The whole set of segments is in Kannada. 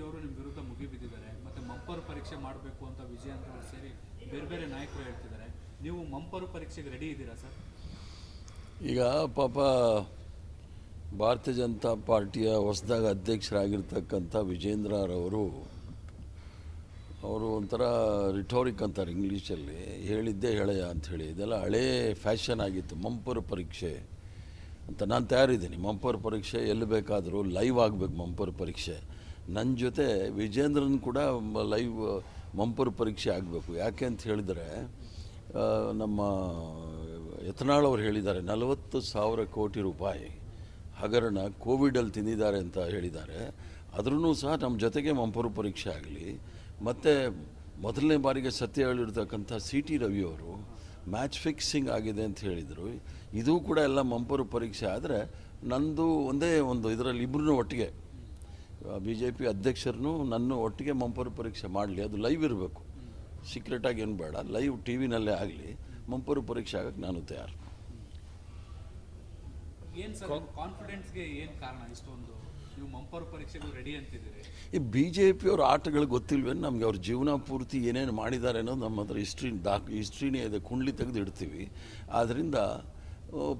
ಅವರು ನಿಮ್ಮ ವಿರುದ್ಧ ಮುಗಿಬಿದ್ದಿದ್ದಾರೆ ಮತ್ತು ಮಂಪರು ಪರೀಕ್ಷೆ ಮಾಡಬೇಕು ಅಂತ ವಿಜಯೇಂದ್ರ ಅವರು ಸೇರಿ ಬೇರೆ ಬೇರೆ ನಾಯಕರು ಹೇಳ್ತಿದ್ದಾರೆ. ನೀವು ಮಂಪರು ಪರೀಕ್ಷೆಗೆ ರೆಡಿ ಇದ್ದೀರಾ ಸರ್? ಈಗ ಪಾಪ ಭಾರತೀಯ ಜನತಾ ಪಾರ್ಟಿಯ ಹೊಸದಾಗಿ ಅಧ್ಯಕ್ಷರಾಗಿರ್ತಕ್ಕಂಥ ವಿಜೇಂದ್ರರವರು ಒಂಥರ ರಿಟೋರಿಕ್ ಅಂತಾರೆ ಇಂಗ್ಲೀಷಲ್ಲಿ, ಹೇಳಿದ್ದೇ ಹೇಳೆಯ ಅಂಥೇಳಿ. ಇದೆಲ್ಲ ಹಳೇ ಫ್ಯಾಷನ್ ಆಗಿತ್ತು ಮಂಪರು ಪರೀಕ್ಷೆ ಅಂತ. ನಾನು ತಯಾರಿದ್ದೀನಿ. ಮಂಪರು ಪರೀಕ್ಷೆ ಎಲ್ಲಿ ಬೇಕಾದರೂ ಲೈವ್ ಆಗಬೇಕು. ಮಂಪರು ಪರೀಕ್ಷೆ ನನ್ನ ಜೊತೆ ವಿಜೇಂದ್ರನ್ ಕೂಡ ಲೈವ್ ಮಂಪರು ಪರೀಕ್ಷೆ ಆಗಬೇಕು. ಯಾಕೆ ಅಂತ ಹೇಳಿದರೆ ನಮ್ಮ ಯತ್ನಾಳ್ ಅವರು ಹೇಳಿದ್ದಾರೆ 40,000 ಕೋಟಿ ರೂಪಾಯಿ ಹಗರಣ ಕೋವಿಡಲ್ಲಿ ತಿಂದಿದ್ದಾರೆ ಅಂತ ಹೇಳಿದ್ದಾರೆ. ಆದ್ರೂ ಸಹ ನಮ್ಮ ಜೊತೆಗೆ ಮಂಪರು ಪರೀಕ್ಷೆ ಆಗಲಿ. ಮತ್ತು ಮೊದಲನೇ ಬಾರಿಗೆ ಸತ್ಯ ಹೇಳಿರ್ತಕ್ಕಂಥ ಸಿ ಟಿ ರವಿಯವರು ಮ್ಯಾಚ್ ಫಿಕ್ಸಿಂಗ್ ಆಗಿದೆ ಅಂತ ಹೇಳಿದರು. ಇದು ಕೂಡ ಎಲ್ಲ ಮಂಪರು ಪರೀಕ್ಷೆ ಆದರೆ ನಂದು ಒಂದೇ ಒಂದು ಇದರಲ್ಲಿ ಇಬ್ಬರೂ ಒಟ್ಟಿಗೆ BJP ಅಧ್ಯಕ್ಷರನ್ನು ನನ್ನ ಒಟ್ಟಿಗೆ ಮಂಪರು ಪರೀಕ್ಷೆ ಮಾಡಲಿ. ಅದು ಲೈವ್ ಇರಬೇಕು, ಸೀಕ್ರೆಟಾಗಿ ಏನು ಬೇಡ, ಲೈವ್ ಟಿ ವಿನಲ್ಲೇ ಆಗಲಿ. ಮಂಪರು ಪರೀಕ್ಷೆ ಆಗಕ್ಕೆ ನಾನು ತಯಾರು. ಏನು ಸರ್ ಕಾನ್ಫಿಡೆನ್ಸ್ಗೆ ಏನು ಕಾರಣ? ಇಷ್ಟೊಂದು ನೀವು ಮಂಪರು ಪರೀಕ್ಷೆಗೂ ರೆಡಿ ಅಂತಿದ್ದೀರಿ. ಈ BJP ಅವ್ರ ಆಟಗಳು ಗೊತ್ತಿಲ್ವೇನು ನಮಗೆ? ಅವ್ರ ಜೀವನ ಪೂರ್ತಿ ಏನೇನು ಮಾಡಿದ್ದಾರೆ ಅನ್ನೋದು ನಮ್ಮ ಹತ್ರ ಹಿಸ್ಟ್ರಿನೇ ಇದೆ, ಕುಂಡ್ಲಿ ತೆಗೆದು ಇಡ್ತೀವಿ. ಆದ್ದರಿಂದ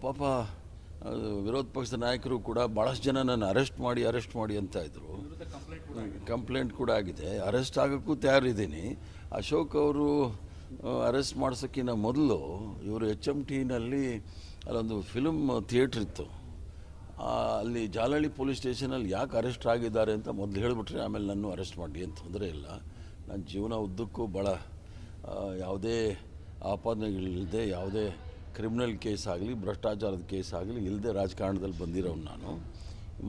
ಪಾಪ ವಿರೋಧ ಪಕ್ಷದ ನಾಯಕರು ಕೂಡ ಭಾಳಷ್ಟು ಜನ ನನ್ನ ಅರೆಸ್ಟ್ ಮಾಡಿ ಅಂತ ಇದ್ರು. ಕಂಪ್ಲೇಂಟ್ ಕೂಡ ಆಗಿದೆ. ಅರೆಸ್ಟ್ ಆಗೋಕ್ಕೂ ತಯಾರಿದ್ದೀನಿ. ಅಶೋಕ್ ಅವರು ಅರೆಸ್ಟ್ ಮಾಡ್ಸೋಕ್ಕಿಂತ ಮೊದಲು ಇವರು HMTನಲ್ಲಿ ಅಲ್ಲೊಂದು ಫಿಲ್ಮ್ ಥಿಯೇಟ್ರ್ ಇತ್ತು. ಅಲ್ಲಿ ಜಾಲಹಳ್ಳಿ ಪೊಲೀಸ್ ಸ್ಟೇಷನಲ್ಲಿ ಯಾಕೆ ಅರೆಸ್ಟ್ ಆಗಿದ್ದಾರೆ ಅಂತ ಮೊದಲು ಹೇಳಿಬಿಟ್ರೆ ಆಮೇಲೆ ನನ್ನ ಅರೆಸ್ಟ್ ಮಾಡಿ ಏನು ತೊಂದರೆ ಇಲ್ಲ. ನನ್ನ ಜೀವನ ಉದ್ದಕ್ಕೂ ಭಾಳ ಯಾವುದೇ ಆಪಾದನೆಗಳಿಲ್ಲದೆ, ಯಾವುದೇ ಕ್ರಿಮಿನಲ್ ಕೇಸ್ ಆಗಲಿ, ಭ್ರಷ್ಟಾಚಾರದ ಕೇಸ್ ಆಗಲಿ ಇಲ್ಲದೆ ರಾಜಕಾರಣದಲ್ಲಿ ಬಂದಿರೋನು ನಾನು.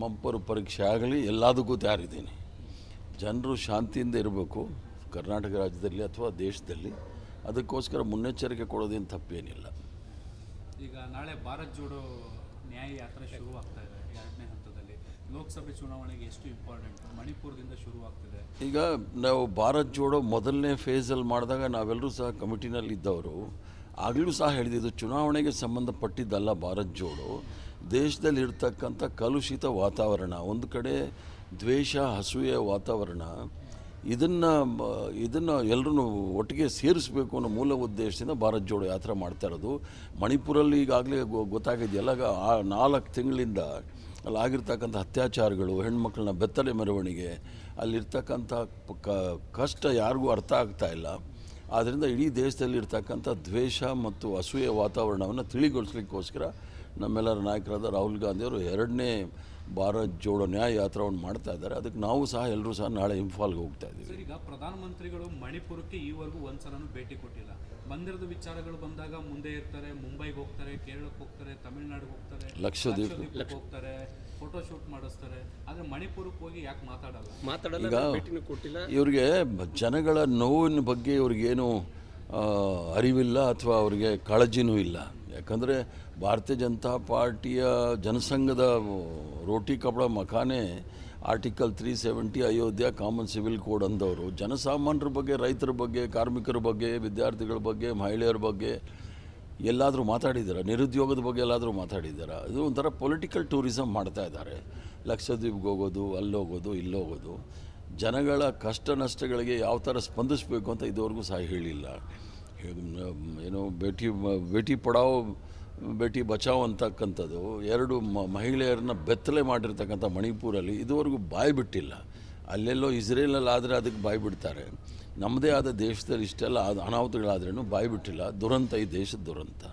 ಮಂಪರು ಪರೀಕ್ಷೆ ಆಗಲಿ ಎಲ್ಲದಕ್ಕೂ ತಯಾರಿದ್ದೀನಿ. ಜನರು ಶಾಂತಿಯಿಂದ ಇರಬೇಕು ಕರ್ನಾಟಕ ರಾಜ್ಯದಲ್ಲಿ ಅಥವಾ ದೇಶದಲ್ಲಿ. ಅದಕ್ಕೋಸ್ಕರ ಮುನ್ನೆಚ್ಚರಿಕೆ ಕೊಡೋದೇನು ತಪ್ಪೇನಿಲ್ಲ. ಈಗ ನಾಳೆ ಭಾರತ್ ಜೋಡೋ ನ್ಯಾಯ ಯಾತ್ರೆ ಶುರುವಾಗ್ತಾ ಇದೆ. 2ನೇ ಹಂತದಲ್ಲಿ ಲೋಕಸಭೆ ಚುನಾವಣೆಗೆ ಎಷ್ಟು ಇಂಪಾರ್ಟೆಂಟ್? ಮಣಿಪುರದಿಂದ ಶುರುವಾಗ್ತಿದೆ. ಈಗ ನಾವು ಭಾರತ್ ಜೋಡೋ ಮೊದಲನೇ ಫೇಸಲ್ಲಿ ಮಾಡಿದಾಗ ನಾವೆಲ್ಲರೂ ಸಹ ಕಮಿಟಿನಲ್ಲಿ ಇದ್ದವರು ಆಗಲೂ ಸಹ ಹೇಳಿದ್ದು ಚುನಾವಣೆಗೆ ಸಂಬಂಧಪಟ್ಟಿದ್ದಲ್ಲ. ಭಾರತ್ ಜೋಡೋ ದೇಶದಲ್ಲಿ ಇರ್ತಕ್ಕಂಥ ಕಲುಷಿತ ವಾತಾವರಣ, ಒಂದು ಕಡೆ ದ್ವೇಷ, ಅಸೂಯೆ ವಾತಾವರಣ, ಇದನ್ನು ಎಲ್ಲರೂ ಒಟ್ಟಿಗೆ ಸೇರಿಸಬೇಕು ಅನ್ನೋ ಮೂಲ ಉದ್ದೇಶದಿಂದ ಭಾರತ್ ಜೋಡೋ ಯಾತ್ರೆ ಮಾಡ್ತಾ ಇರೋದು. ಮಣಿಪುರಲ್ಲಿ ಈಗಾಗಲೇ ಗೊತ್ತಾಗಿದೆಯಲ್ಲ, 4 ತಿಂಗಳಿಂದ ಅಲ್ಲಾಗಿರ್ತಕ್ಕಂಥ ಅತ್ಯಾಚಾರಗಳು, ಹೆಣ್ಮಕ್ಳನ್ನ ಬೆತ್ತಲೆ ಮೆರವಣಿಗೆ, ಅಲ್ಲಿರ್ತಕ್ಕಂಥ ಕಷ್ಟ ಯಾರಿಗೂ ಅರ್ಥ ಆಗ್ತಾ ಇಲ್ಲ. ಆದ್ದರಿಂದ ಇಡೀ ದೇಶದಲ್ಲಿರ್ತಕ್ಕಂಥ ದ್ವೇಷ ಮತ್ತು ಅಸೂಯೆ ವಾತಾವರಣವನ್ನು ತಿಳಿಗೊಳಿಸ್ಲಿಕ್ಕೋಸ್ಕರ ನಮ್ಮೆಲ್ಲರ ನಾಯಕರಾದ ರಾಹುಲ್ ಗಾಂಧಿಯವರು 2ನೇ ಭಾರತ್ ಜೋಡೋ ನ್ಯಾಯ ಯಾತ್ರೆಯನ್ನು ಮಾಡ್ತಾ ಇದ್ದಾರೆ. ಅದಕ್ಕೆ ನಾವು ಸಹ ಎಲ್ಲರೂ ಸಹ ನಾಳೆ ಇಂಫಾಲ್ಗೆ ಹೋಗ್ತಾ ಇದ್ದೀವಿ. ಸರ್, ಈಗ ಪ್ರಧಾನಮಂತ್ರಿಗಳು ಮಣಿಪುರಕ್ಕೆ ಈವರೆಗೂ ಒಂದ್ಸಲನೂ ಭೇಟಿ ಕೊಟ್ಟಿಲ್ಲ. ಮಂದಿರದ ವಿಚಾರಗಳು ಬಂದಾಗ ಮುಂದೆ ಇರ್ತಾರೆ, ಮುಂಬೈಗೆ ಹೋಗ್ತಾರೆ, ಕೇರಳಕ್ಕೆ ಹೋಗ್ತಾರೆ, ತಮಿಳುನಾಡಿಗೆ ಹೋಗ್ತಾರೆ, ಲಕ್ಷದ್ವೀಪ್ ಹೋಗ್ತಾರೆ, ಫೋಟೋ ಶೂಟ್ ಮಾಡಿಸ್ತಾರೆ. ಆದರೆ ಮಣಿಪುರಕ್ಕೆ ಹೋಗಿ ಯಾಕೆ ಮಾತಾಡಲ್ಲ? ಈಗ ಇವ್ರಿಗೆ ಜನಗಳ ನೋವಿನ ಬಗ್ಗೆ ಇವ್ರಿಗೇನು ಅರಿವಿಲ್ಲ ಅಥವಾ ಅವ್ರಿಗೆ ಕಾಳಜಿನೂ ಇಲ್ಲ. ಯಾಕಂದರೆ ಭಾರತೀಯ ಜನತಾ ಪಾರ್ಟಿಯ ಜನಸಂಘದ ರೋಟಿ ಕಪಡ ಮಖಾನೆ article 370 Ayodhya common civil code ಅಂದವರು ಜನಸಾಮಾನ್ಯರ ಬಗ್ಗೆ, ರೈತರ ಬಗ್ಗೆ, ಕಾರ್ಮಿಕರ ಬಗ್ಗೆ, ವಿದ್ಯಾರ್ಥಿಗಳ ಬಗ್ಗೆ, ಮಹಿಳೆಯರ ಬಗ್ಗೆ ಎಲ್ಲಾದರೂ ಮಾತಾಡಿದ್ದಾರೆ? ನಿರುದ್ಯೋಗದ ಬಗ್ಗೆ ಎಲ್ಲಾದರೂ ಮಾತಾಡಿದ್ದಾರೆ? ಇದು ಒಂಥರ ಪೊಲಿಟಿಕಲ್ ಟೂರಿಸಮ್ ಮಾಡ್ತಾ ಇದ್ದಾರೆ. ಲಕ್ಷದ್ವೀಪ್ಗೆ ಹೋಗೋದು, ಅಲ್ಲೋಗೋದು, ಇಲ್ಲೋಗೋದು. ಜನಗಳ ಕಷ್ಟ ನಷ್ಟಗಳಿಗೆ ಯಾವ ಥರ ಸ್ಪಂದಿಸಬೇಕು ಅಂತ ಇದುವರೆಗೂ ಸಹ ಹೇಳಿಲ್ಲ. ಏನು ಬೇಟಿ ಪಡಾವ್ ಬೇಟಿ ಬಚಾವ್ ಅಂತಕ್ಕಂಥದ್ದು 2 ಮಹಿಳೆಯರನ್ನ ಬೆತ್ತಲೆ ಮಾಡಿರ್ತಕ್ಕಂಥ ಮಣಿಪುರಲ್ಲಿ ಇದುವರೆಗೂ ಬಾಯಿ ಬಿಟ್ಟಿಲ್ಲ. ಅಲ್ಲೆಲ್ಲೋ ಇಸ್ರೇಲಲ್ಲಿ ಆದರೆ ಅದಕ್ಕೆ ಬಾಯಿ ಬಿಡ್ತಾರೆ. ನಮ್ಮದೇ ಆದ ದೇಶದಲ್ಲಿ ಇಷ್ಟೆಲ್ಲ ಅನಾಹುತಗಳಾದ್ರೂ ಬಾಯಿ ಬಿಟ್ಟಿಲ್ಲ. ದುರಂತ ಈ ದೇಶದ ದುರಂತ.